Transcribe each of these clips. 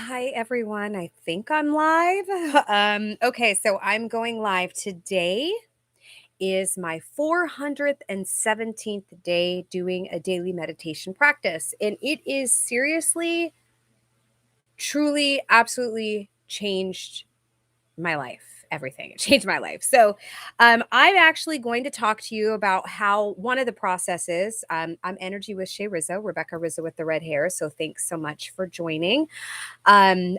Hi, everyone. I think I'm live. Okay, so I'm going live. Today is my 417th day doing a daily meditation practice. And it is seriously, truly, absolutely changed my life, everything. It changed my life. I'm actually going to talk to you about how one of the processes. I'm Energy with Shay Rizzo, Rebecca Rizzo with the red hair. So thanks so much for joining. I'm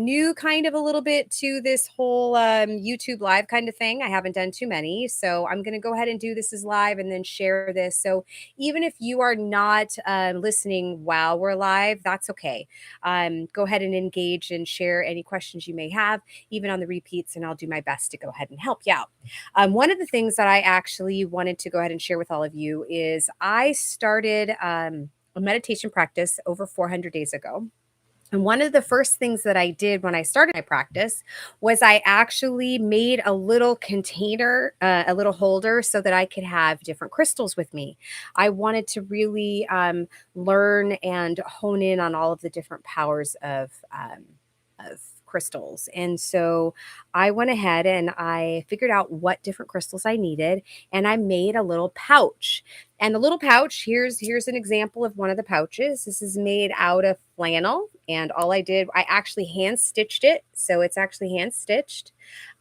new kind of a little bit to this whole YouTube live kind of thing. I haven't done too many. So I'm going to go ahead and do this as live and then share this. So even if you are not listening while we're live, that's okay. Go ahead and engage and share any questions you may have, even on the repeats, and I'll do my best to go ahead and help you out. One of the things that I actually wanted to go ahead and share with all of you is I started a meditation practice over 400 days ago. And one of the first things that I did when I started my practice was I actually made a little container, a little holder, so that I could have different crystals with me. I wanted to really learn and hone in on all of the different powers of crystals. And so I went ahead and I figured out what different crystals I needed, and I made a little pouch. And the little pouch, here's an example of one of the pouches. This is made out of flannel, and all I did, I actually hand stitched it. So it's actually hand stitched.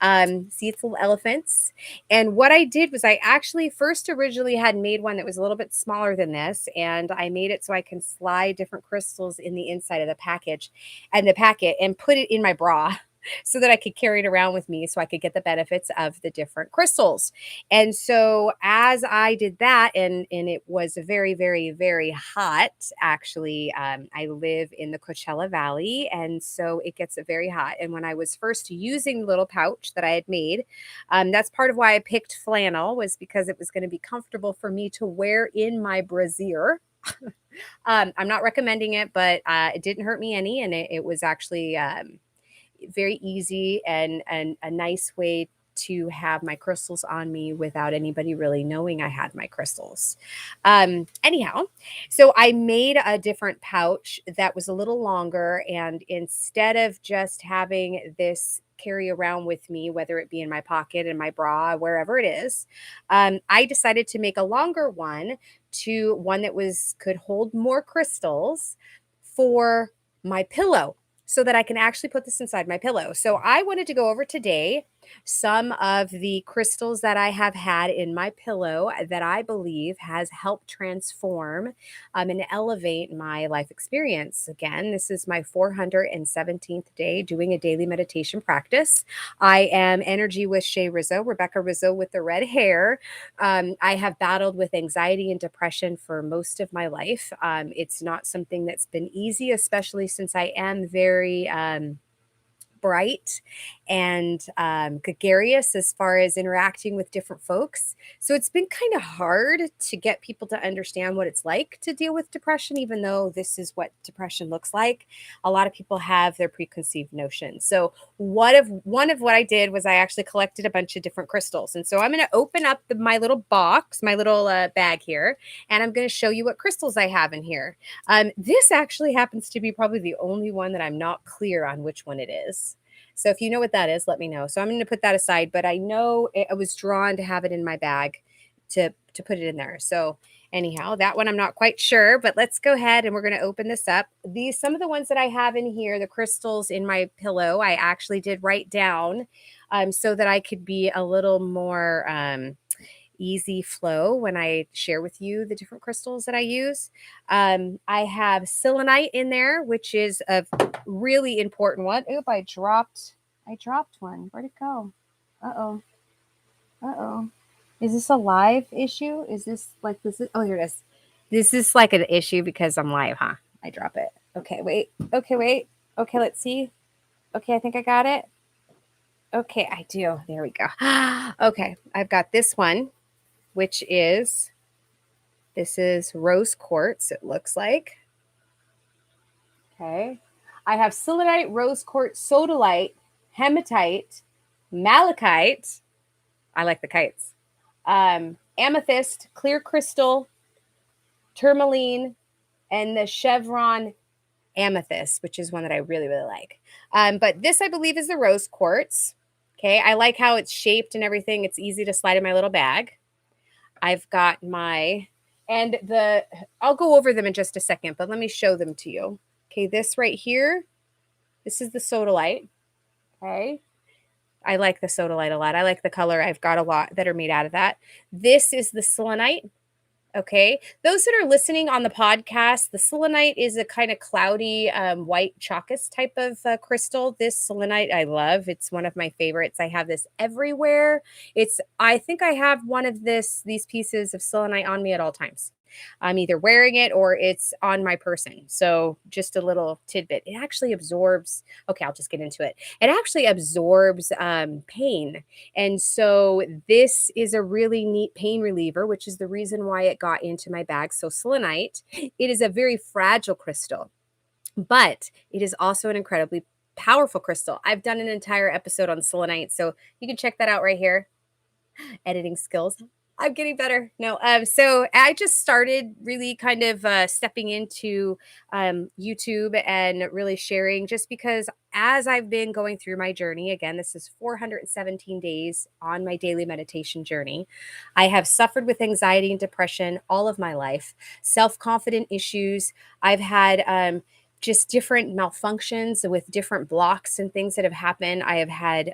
See, it's little elephants. And what I did was I actually first originally had made one that was a little bit smaller than this, and I made it so I can slide different crystals in the inside of the package and the packet and put it in my bra so that I could carry it around with me so I could get the benefits of the different crystals. And so as I did that, and it was very, very, very hot, actually, I live in the Coachella Valley, and so it gets very hot. And when I was first using the little pouch that I had made, that's part of why I picked flannel, was because it was going to be comfortable for me to wear in my brassiere. I'm not recommending it, but it didn't hurt me any, and it was actually very easy and a nice way to have my crystals on me without anybody really knowing I had my crystals. Anyhow, so I made a different pouch that was a little longer, and instead of just having this carry around with me, whether it be in my pocket, in my bra, wherever it is, I decided to make a longer one, to one that was could hold more crystals for my pillow, so that I can actually put this inside my pillow. So I wanted to go over today some of the crystals that I have had in my pillow that I believe has helped transform and elevate my life experience. Again, this is my 417th day doing a daily meditation practice. I am Energy with Shay Rizzo, Rebecca Rizzo with the red hair. I have battled with anxiety and depression for most of my life. It's not something that's been easy, especially since I am very bright and gregarious as far as interacting with different folks. So it's been kind of hard to get people to understand what it's like to deal with depression, even though this is what depression looks like. A lot of people have their preconceived notions. So one of what I did was I actually collected a bunch of different crystals. And so I'm going to open up my little box, my little bag here, and I'm going to show you what crystals I have in here. This actually happens to be probably the only one that I'm not clear on which one it is. So if you know what that is, let me know. So I'm going to put that aside, but I know I was drawn to have it in my bag to put it in there. So anyhow, that one I'm not quite sure, but let's go ahead and we're going to open this up. Some of the ones that I have in here, the crystals in my pillow, I actually did write down so that I could be a little more easy flow when I share with you the different crystals that I use. I have selenite in there, which is a really important one. Oop, I dropped one. Where'd it go? Uh-oh. Uh-oh. Is this a live issue? Is this like this? Oh, here it is. This is like an issue because I'm live, huh? I drop it. Okay, wait. Okay, wait. Okay, let's see. Okay, I think I got it. Okay, I do. There we go. Okay, I've got this one, which is this is rose quartz, it looks like. Okay. I have selenite, rose quartz, sodalite, hematite, malachite. I like the kites. Amethyst, clear crystal, tourmaline, and the Chevron Amethyst, which is one that I really, really like. But this, I believe, is the rose quartz. Okay, I like how it's shaped and everything. It's easy to slide in my little bag. I've got my, and I'll go over them in just a second, but let me show them to you. Okay, this right here, this is the Sodalite. Okay, I like the Sodalite a lot. I like the color. I've got a lot that are made out of that. This is the Selenite. Okay. Those that are listening on the podcast, the selenite is a kind of cloudy, white chalkous type of crystal. This selenite I love. It's one of my favorites. I have this everywhere. I think I have one of these pieces of selenite on me at all times. I'm either wearing it or it's on my person. So just a little tidbit. It actually absorbs. Okay, I'll just get into it. It actually absorbs pain. And so this is a really neat pain reliever, which is the reason why it got into my bag. So selenite, it is a very fragile crystal, but it is also an incredibly powerful crystal. I've done an entire episode on selenite, so you can check that out right here. Editing skills. I'm getting better. No, so I just started really kind of stepping into YouTube and really sharing just because as I've been going through my journey, again, this is 417 days on my daily meditation journey. I have suffered with anxiety and depression all of my life, self-confident issues. I've had just different malfunctions with different blocks and things that have happened. I have had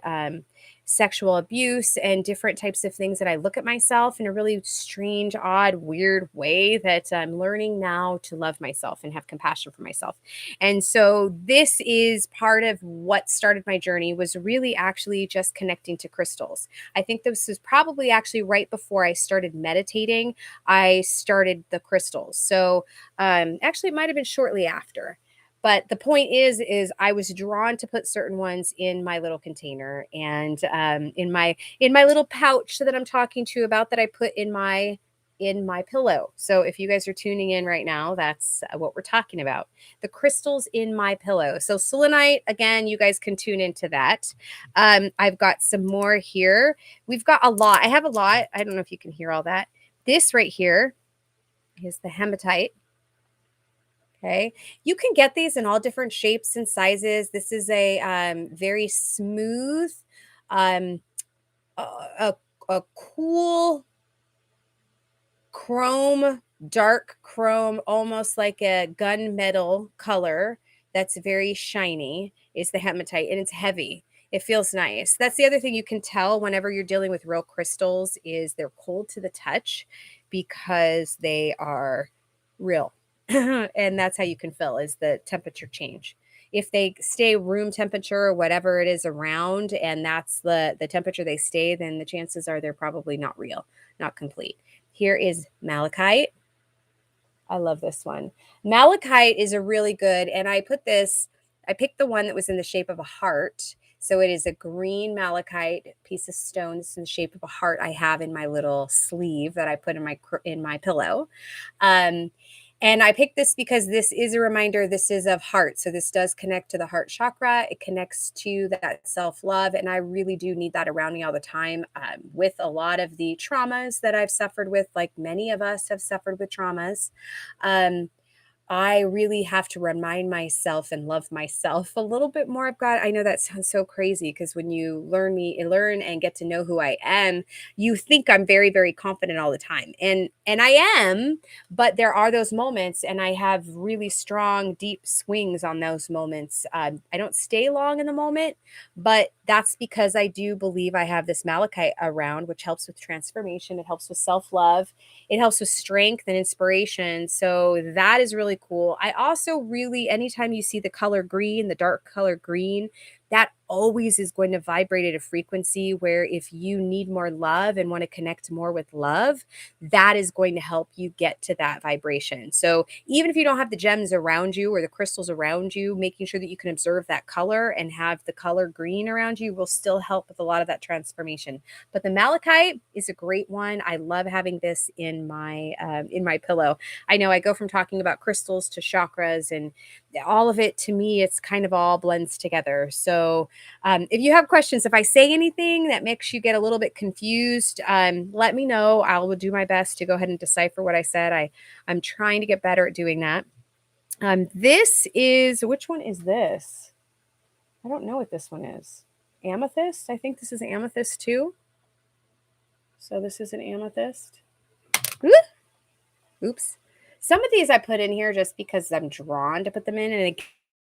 sexual abuse and different types of things that I look at myself in a really strange, odd, weird way that I'm learning now to love myself and have compassion for myself. And so this is part of what started my journey was really actually just connecting to crystals. I think this was probably actually right before I started meditating. I started the crystals. So actually it might have been shortly after. But the point is I was drawn to put certain ones in my little container and in my little pouch that I'm talking to you about that I put in my pillow. So if you guys are tuning in right now, that's what we're talking about. The crystals in my pillow. So selenite, again, you guys can tune into that. I've got some more here. We've got a lot. I have a lot. I don't know if you can hear all that. This right here is the hematite. Okay. You can get these in all different shapes and sizes. This is a very smooth, um, a cool chrome, dark chrome, almost like a gunmetal color that's very shiny is the hematite and it's heavy. It feels nice. That's the other thing you can tell whenever you're dealing with real crystals is they're cold to the touch because they are real. And that's how you can feel is the temperature change. If they stay room temperature or whatever it is around and that's the temperature they stay, then the chances are they're probably not real, not complete. Here is malachite. I love this one. Malachite is a really good, and I picked the one that was in the shape of a heart. So it is a green malachite piece of stone. It's in the shape of a heart I have in my little sleeve that I put in my pillow. Um, and I picked this because this is a reminder this is of heart. So this does connect to the heart chakra. It connects to that self-love. And I really do need that around me all the time with a lot of the traumas that I've suffered with, like many of us have suffered with traumas. Um, I really have to remind myself and love myself a little bit more. I know that sounds so crazy because when you learn and get to know who I am, you think I'm very, very confident all the time. And I am, but there are those moments and I have really strong, deep swings on those moments. I don't stay long in the moment, but that's because I do believe I have this malachite around, which helps with transformation. It helps with self-love. It helps with strength and inspiration. So that is really cool. I also really, anytime you see the color green, the dark color green, that always is going to vibrate at a frequency where if you need more love and want to connect more with love, that is going to help you get to that vibration. So even if you don't have the gems around you or the crystals around you, making sure that you can observe that color and have the color green around you will still help with a lot of that transformation. But the malachite is a great one. I love having this in my pillow. I know I go from talking about crystals to chakras and all of it to me, it's kind of all blends together. So if you have questions, if I say anything that makes you get a little bit confused, let me know. I will do my best to go ahead and decipher what I said. I'm trying to get better at doing that. This is, which one is this? I don't know what this one is. Amethyst. I think this is amethyst too. So this is an amethyst. Oops. Some of these I put in here just because I'm drawn to put them in, and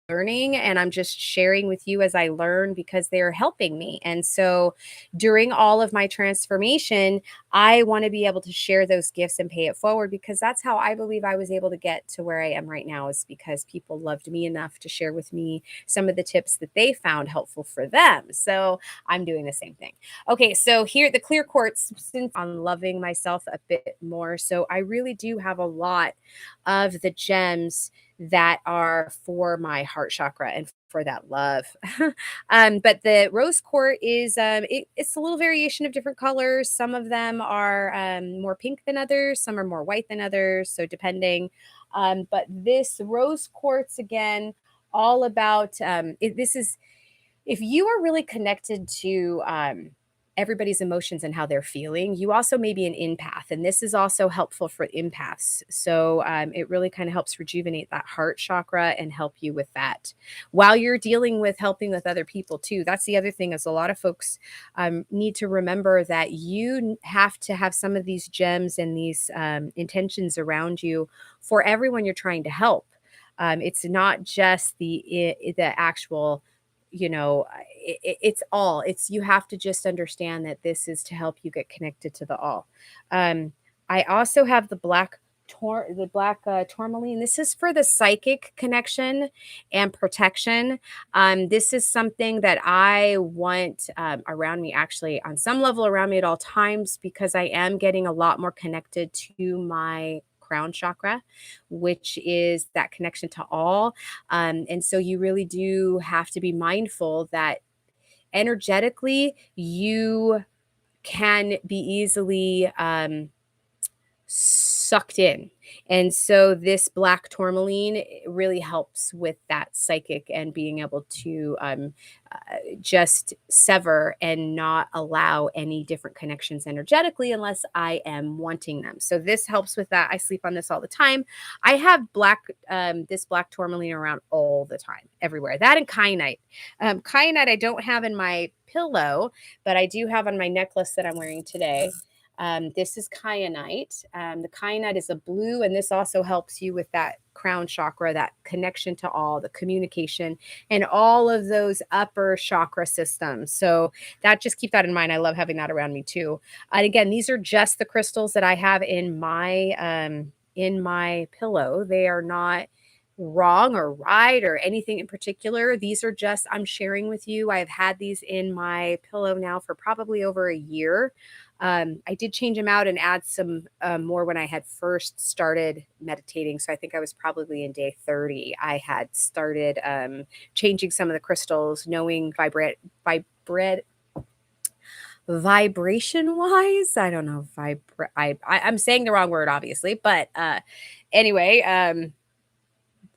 learning, and I'm just sharing with you as I learn because they're helping me. And so during all of my transformation, I want to be able to share those gifts and pay it forward, because that's how I believe I was able to get to where I am right now, is because people loved me enough to share with me some of the tips that they found helpful for them. So I'm doing the same thing. Okay, so here the clear quartz, since I'm loving myself a bit more. So I really do have a lot of the gems that are for my heart chakra and for that love. But the rose quartz is it's a little variation of different colors. Some of them are more pink than others. Some are more white than others. So depending. But this rose quartz again, all about this is, if you are really connected to everybody's emotions and how they're feeling, you also may be an empath. And this is also helpful for empaths. So it really kind of helps rejuvenate that heart chakra and help you with that while you're dealing with helping with other people too. That's the other thing, is a lot of folks need to remember that you have to have some of these gems and these intentions around you for everyone you're trying to help. It's not just the actual, it's all, it's, you have to just understand that this is to help you get connected to the all. I also have the black tourmaline. This is for the psychic connection and protection. This is something that I want around me, actually on some level around me at all times, because I am getting a lot more connected to my crown chakra, which is that connection to all. And so you really do have to be mindful that energetically you can be easily sucked in. And so this black tourmaline really helps with that psychic and being able to just sever and not allow any different connections energetically unless I am wanting them. So this helps with that. I sleep on this all the time. I have this black tourmaline around all the time, everywhere. That and kyanite. Kyanite I don't have in my pillow, but I do have on my necklace that I'm wearing today. This is kyanite. The kyanite is a blue, and this also helps you with that crown chakra, that connection to all, the communication, and all of those upper chakra systems. So that, just keep that in mind. I love having that around me too. And again, these are just the crystals that I have in my pillow. They are not wrong or right or anything in particular. These are just, I'm sharing with you. I've had these in my pillow now for probably over a year. I did change them out and add some more when I had first started meditating. So I think I was probably in day 30. I had started changing some of the crystals, knowing vibration wise. I don't know. I'm saying the wrong word, obviously. But anyway,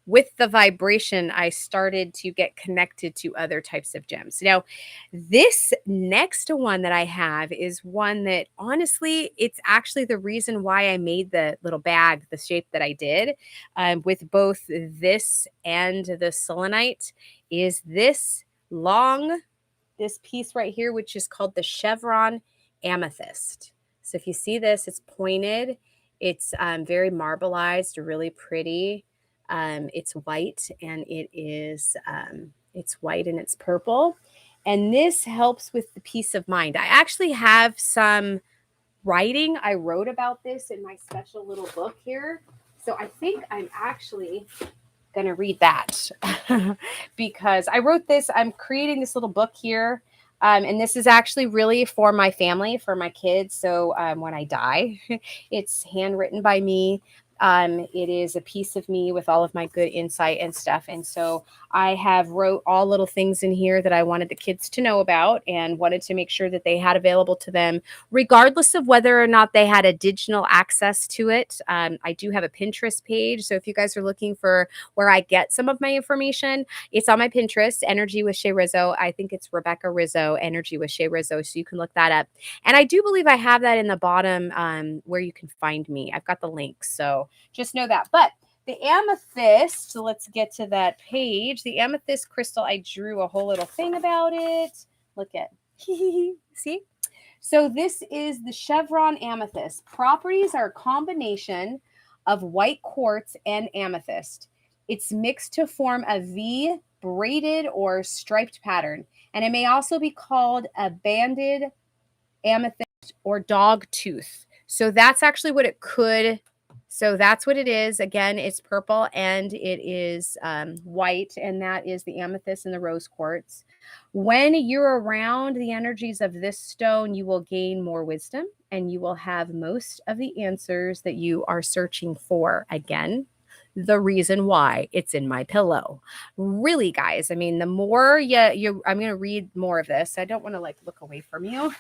with the vibration, I started to get connected to other types of gems. Now, this next one that I have is one that honestly, it's actually the reason why I made the little bag the shape that I did, with both this and the selenite, is this piece right here, which is called the Chevron Amethyst. So if you see this, it's pointed, it's very marbleized, really pretty. It's white, and it's white and it's purple. And this helps with the peace of mind. I actually have some writing I wrote about this in my special little book here. So I think I'm actually going to read that because I wrote this. I'm creating this little book here. And this is actually really for my family, for my kids. So when I die, it's handwritten by me. It is a piece of me with all of my good insight and stuff. And so I have wrote all little things in here that I wanted the kids to know about and wanted to make sure that they had available to them, regardless of whether or not they had a digital access to it. I do have a Pinterest page. So if you guys are looking for where I get some of my information, it's on my Pinterest, Energy with Shay Rizzo. I think it's Rebecca Rizzo, Energy with Shay Rizzo. So you can look that up. And I do believe I have that in the bottom where you can find me. I've got the link. So just know that. But The amethyst, so let's get to that page. The amethyst crystal, I drew a whole little thing about it. Look at, see? So this is the Chevron Amethyst. Properties are a combination of white quartz and amethyst. It's mixed to form a V braided or striped pattern, and it may also be called a banded amethyst or dog tooth. So that's actually what it could. So that's what it is. Again, it's purple and it is white, and that is the amethyst and the rose quartz. When you're around the energies of this stone, you will gain more wisdom and you will have most of the answers that you are searching for. Again, the reason why it's in my pillow. Really, guys, I mean, the more I'm going to read more of this. I don't want to like look away from you.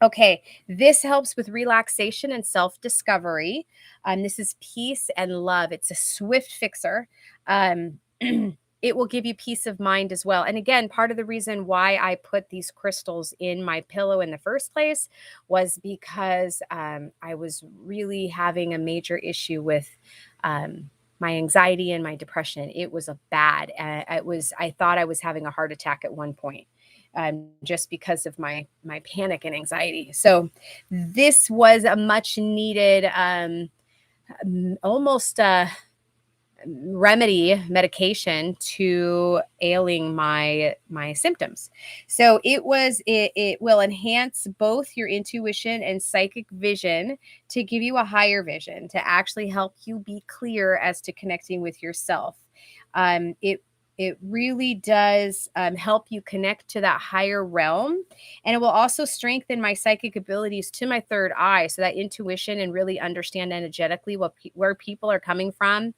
Okay, this helps with relaxation and self discovery. This is peace and love. It's a swift fixer. Um, it will give you peace of mind as well. And again, part of the reason why I put these crystals in my pillow in the first place was because I was really having a major issue with my anxiety and my depression. It was a bad. I thought I was having a heart attack at one point. Just because of my panic and anxiety. So this was a much needed, almost remedy medication to ailing my symptoms. So it will enhance both your intuition and psychic vision to give you a higher vision, to actually help you be clear as to connecting with yourself. It really does help you connect to that higher realm. And it will also strengthen my psychic abilities to my third eye. So that intuition and really understand energetically where people are coming from,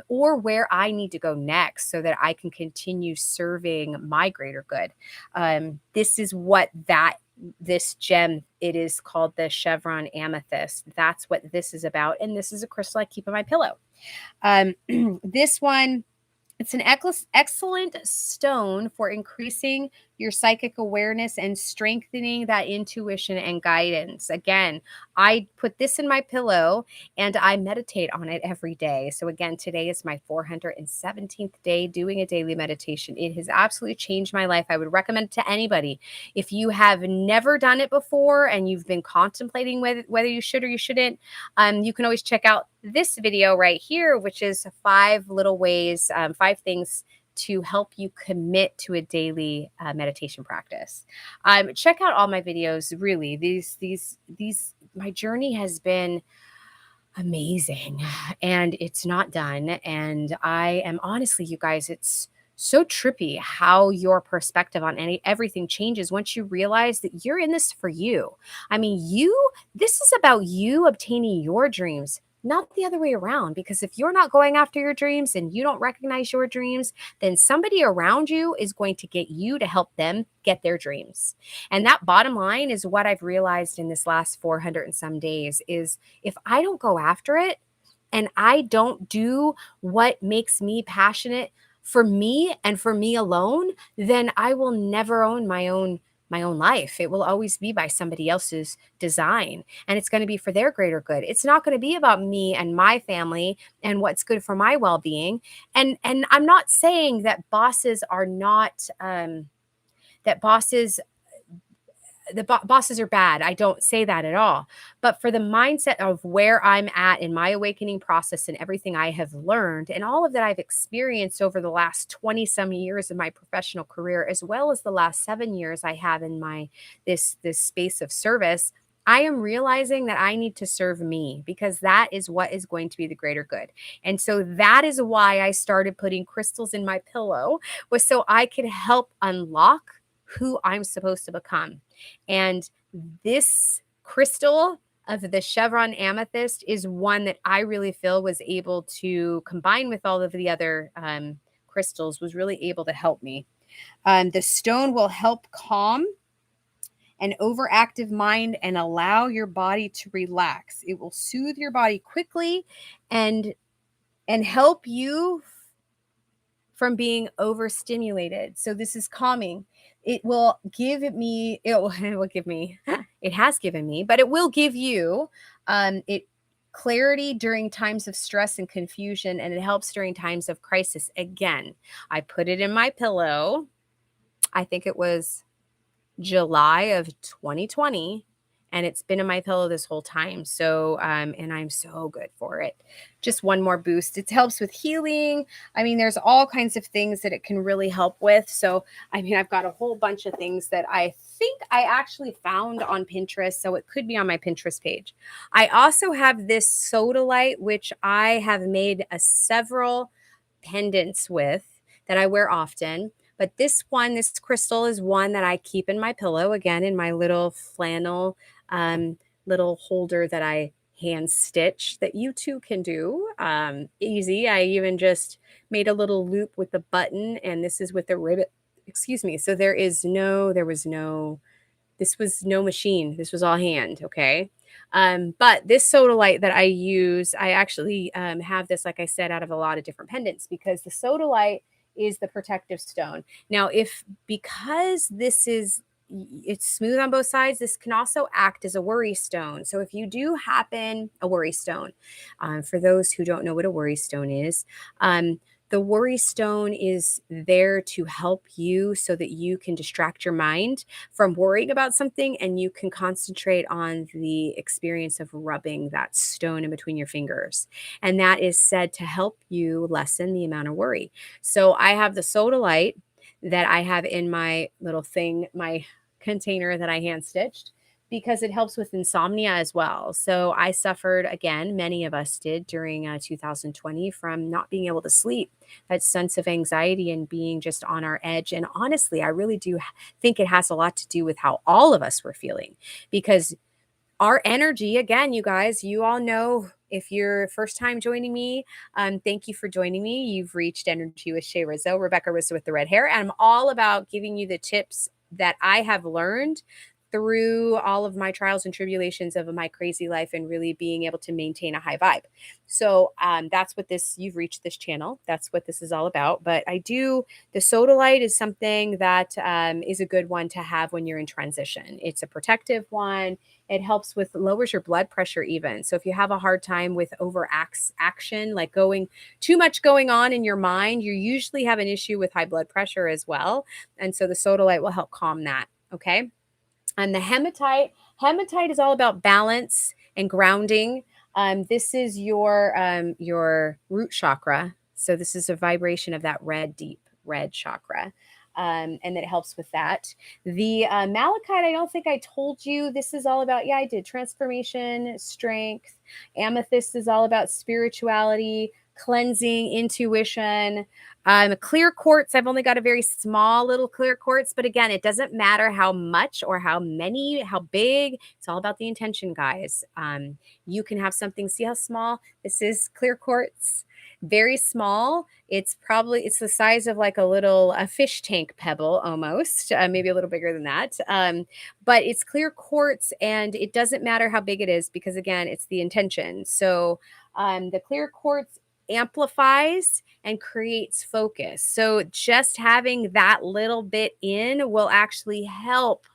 or where I need to go next so that I can continue serving my greater good. This is what this gem, it is called the Chevron Amethyst. That's what this is about. And this is a crystal I keep on my pillow. This one, it's an excellent stone for increasing your psychic awareness and strengthening that intuition and guidance. Again, I put this in my pillow and I meditate on it every day. So again, today is my 417th day doing a daily meditation. It has absolutely changed my life. I would recommend it to anybody. If you have never done it before and you've been contemplating whether you should or you shouldn't, you can always check out this video right here, which is 5 little ways, 5 things to help you commit to a daily meditation practice. Check out all my videos. Really, my journey has been amazing, and it's not done. And I am honestly, you guys, it's so trippy how your perspective on everything changes once you realize that you're in this for you. I mean, this is about you obtaining your dreams, not the other way around. Because if you're not going after your dreams and you don't recognize your dreams, then somebody around you is going to get you to help them get their dreams. And that bottom line is what I've realized in this last 400 and some days is if I don't go after it and I don't do what makes me passionate for me and for me alone, then I will never own my own life. It will always be by somebody else's design, and it's going to be for their greater good. It's not going to be about me and my family and what's good for my well-being. And I'm not saying that bosses are not that bosses the bosses are bad. I don't say that at all. But for the mindset of where I'm at in my awakening process and everything I have learned and all of that I've experienced over the last 20 some years of my professional career, as well as the last 7 years I have in this space of service, I am realizing that I need to serve me because that is what is going to be the greater good. And so that is why I started putting crystals in my pillow, was so I could help unlock who I'm supposed to become. And this crystal of the Chevron Amethyst is one that I really feel was able to combine with all of the other crystals, was really able to help me. The stone will help calm an overactive mind and allow your body to relax. It will soothe your body quickly and help you from being overstimulated. So this is calming. It will give me, it will give me, it has given me, but it will give you, clarity during times of stress and confusion, and it helps during times of crisis. Again, I put it in my pillow. I think it was July of 2020, and it's been in my pillow this whole time. So, and I'm so good for it. Just one more boost. It helps with healing. I mean, there's all kinds of things that it can really help with. So, I mean, I've got a whole bunch of things that I think I actually found on Pinterest. So it could be on my Pinterest page. I also have this Sodalite, which I have made several pendants with that I wear often. But this one, this crystal is one that I keep in my pillow, again, in my little flannel um, little holder that I hand stitch that you too can do. Easy. I even just made a little loop with the button, and this is with the ribbon. Excuse me. So this was no machine. This was all hand. Okay. But this sodalite that I use, I actually have this, like I said, out of a lot of different pendants because the sodalite is the protective stone. Now, if because this is it's smooth on both sides, this can also act as a worry stone. So if you do happen a worry stone, for those who don't know what a worry stone is, the worry stone is there to help you so that you can distract your mind from worrying about something and you can concentrate on the experience of rubbing that stone in between your fingers. And that is said to help you lessen the amount of worry. So I have the sodalite that I have in my little thing, my container that I hand stitched because it helps with insomnia as well. So I suffered, again, many of us did during 2020 from not being able to sleep, that sense of anxiety and being just on our edge. And honestly, I really do think it has a lot to do with how all of us were feeling because our energy, again, you guys, you all know if you're first time joining me, thank you for joining me. You've reached Energy with Shay Rizzo, Rebecca Rizzo with the red hair. And I'm all about giving you the tips that I have learned through all of my trials and tribulations of my crazy life and really being able to maintain a high vibe. So that's what you've reached this channel. That's what this is all about. But the sodalite is something that is a good one to have when you're in transition. It's a protective one. It helps with lowers your blood pressure even. So if you have a hard time with action, like too much going on in your mind, you usually have an issue with high blood pressure as well. And so the sodalite will help calm that. Okay. And the hematite is all about balance and grounding. This is your root chakra. So this is a vibration of that deep red chakra. And it helps with that. The malachite, I don't think I told you. This is all about, yeah, I did transformation, strength. Amethyst is all about spirituality, cleansing, intuition. Clear quartz, I've only got a very small little clear quartz, but again, it doesn't matter how much or how many, how big. It's all about the intention, guys. You can have something, see how small this is, clear quartz, very small. It's the size of like a fish tank pebble almost, maybe a little bigger than that. But it's clear quartz and it doesn't matter how big it is because again, it's the intention. So the clear quartz amplifies and creates focus. So just having that little bit in will actually help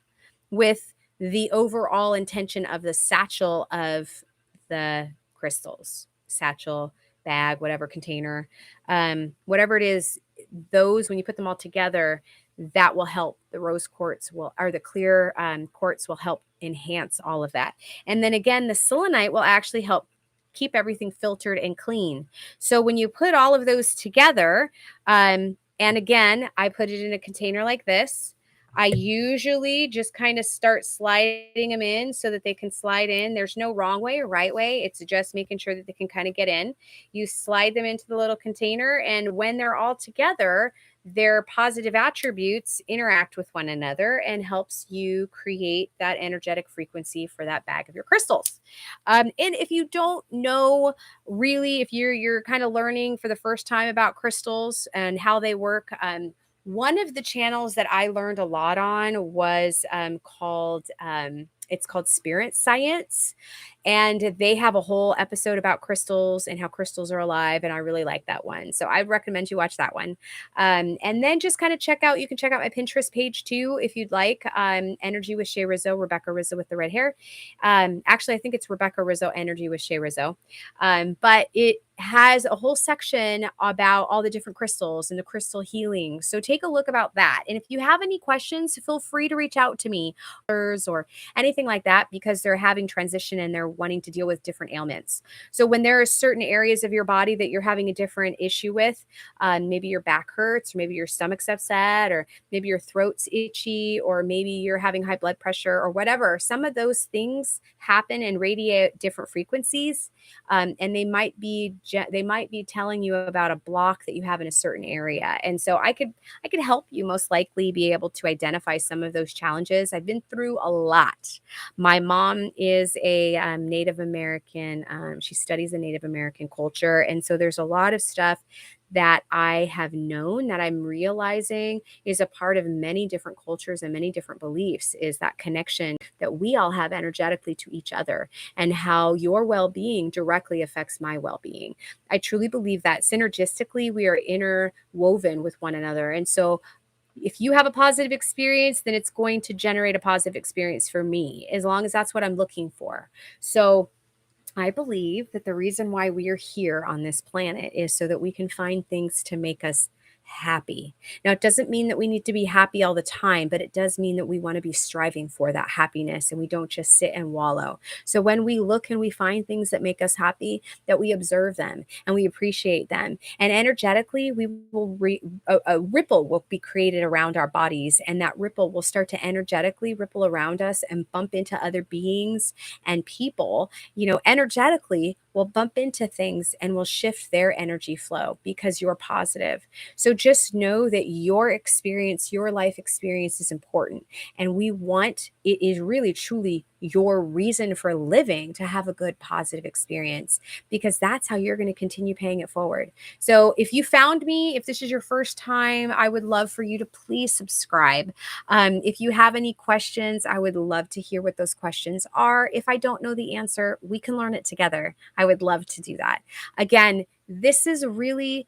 with the overall intention of the satchel of the crystals, satchel, bag, whatever container, whatever it is, those, when you put them all together, that will help. The rose quartz or the clear quartz will help enhance all of that. And then again, the selenite will actually help keep everything filtered and clean. So when you put all of those together, and again, I put it in a container like this. I usually just kind of start sliding them in so that they can slide in. There's no wrong way or right way. It's just making sure that they can kind of get in. You slide them into the little container, and when they're all together, their positive attributes interact with one another and helps you create that energetic frequency for that bag of your crystals. And if you don't know really, if you're kind of learning for the first time about crystals and how they work, one of the channels that I learned a lot on was called Spirit Science. And they have a whole episode about crystals and how crystals are alive. And I really like that one. So I'd recommend you watch that one. And then just kind of you can check out my Pinterest page too, if you'd like. Energy with Shay Rizzo, Rebecca Rizzo with the red hair. Actually, I think it's Rebecca Rizzo, Energy with Shay Rizzo. But it has a whole section about all the different crystals and the crystal healing. So take a look about that. And if you have any questions, feel free to reach out to me or anything like that, because they're having transition and they're wanting to deal with different ailments. So when there are certain areas of your body that you're having a different issue with, maybe your back hurts, or maybe your stomach's upset, or maybe your throat's itchy, or maybe you're having high blood pressure or whatever, some of those things happen and radiate different frequencies. And they might be telling you about a block that you have in a certain area. And so I could help you most likely be able to identify some of those challenges. I've been through a lot. My mom is a Native American. She studies the Native American culture. And so there's a lot of stuff that I have known that I'm realizing is a part of many different cultures and many different beliefs, is that connection that we all have energetically to each other, and how your well-being directly affects my well-being. I truly believe that synergistically we are interwoven with one another. And so if you have a positive experience, then it's going to generate a positive experience for me, as long as that's what I'm looking for. So I believe that the reason why we are here on this planet is so that we can find things to make us happy. Now, it doesn't mean that we need to be happy all the time, but it does mean that we want to be striving for that happiness and we don't just sit and wallow. So when we look and we find things that make us happy, that we observe them and we appreciate them. And energetically, we will a ripple will be created around our bodies, and that ripple will start to energetically ripple around us and bump into other beings and people, energetically will bump into things and will shift their energy flow because you're positive. So just know that your experience, your life experience is important. And it is really truly your reason for living to have a good, positive experience, because that's how you're going to continue paying it forward. So if you found me, if this is your first time, I would love for you to please subscribe. If you have any questions, I would love to hear what those questions are. If I don't know the answer, we can learn it together. I would love to do that. Again, this is really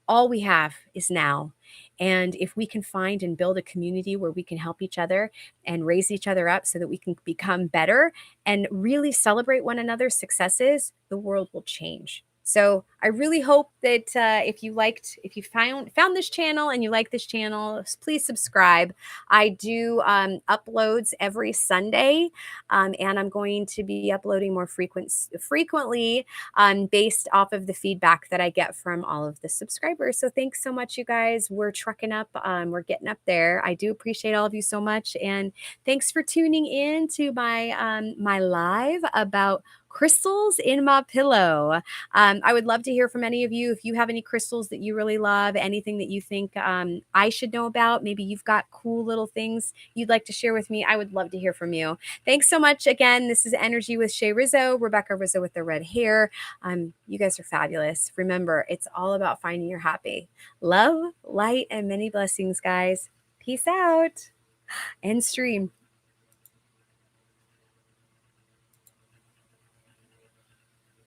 all we have is now. And if we can find and build a community where we can help each other and raise each other up so that we can become better and really celebrate one another's successes, the world will change. So I really hope that if you found this channel and you like this channel, please subscribe. I do uploads every Sunday, and I'm going to be uploading more frequently, based off of the feedback that I get from all of the subscribers. So thanks so much, you guys. We're trucking up. We're getting up there. I do appreciate all of you so much, and thanks for tuning in to my live about crystals in my pillow. I would love to hear from any of you. If you have any crystals that you really love, anything that you think I should know about, maybe you've got cool little things you'd like to share with me, I would love to hear from you. Thanks so much. Again, this is Energy with Shay Rizzo, Rebecca Rizzo with the red hair. You guys are fabulous. Remember, it's all about finding your happy. Love, light, and many blessings, guys. Peace out. End stream.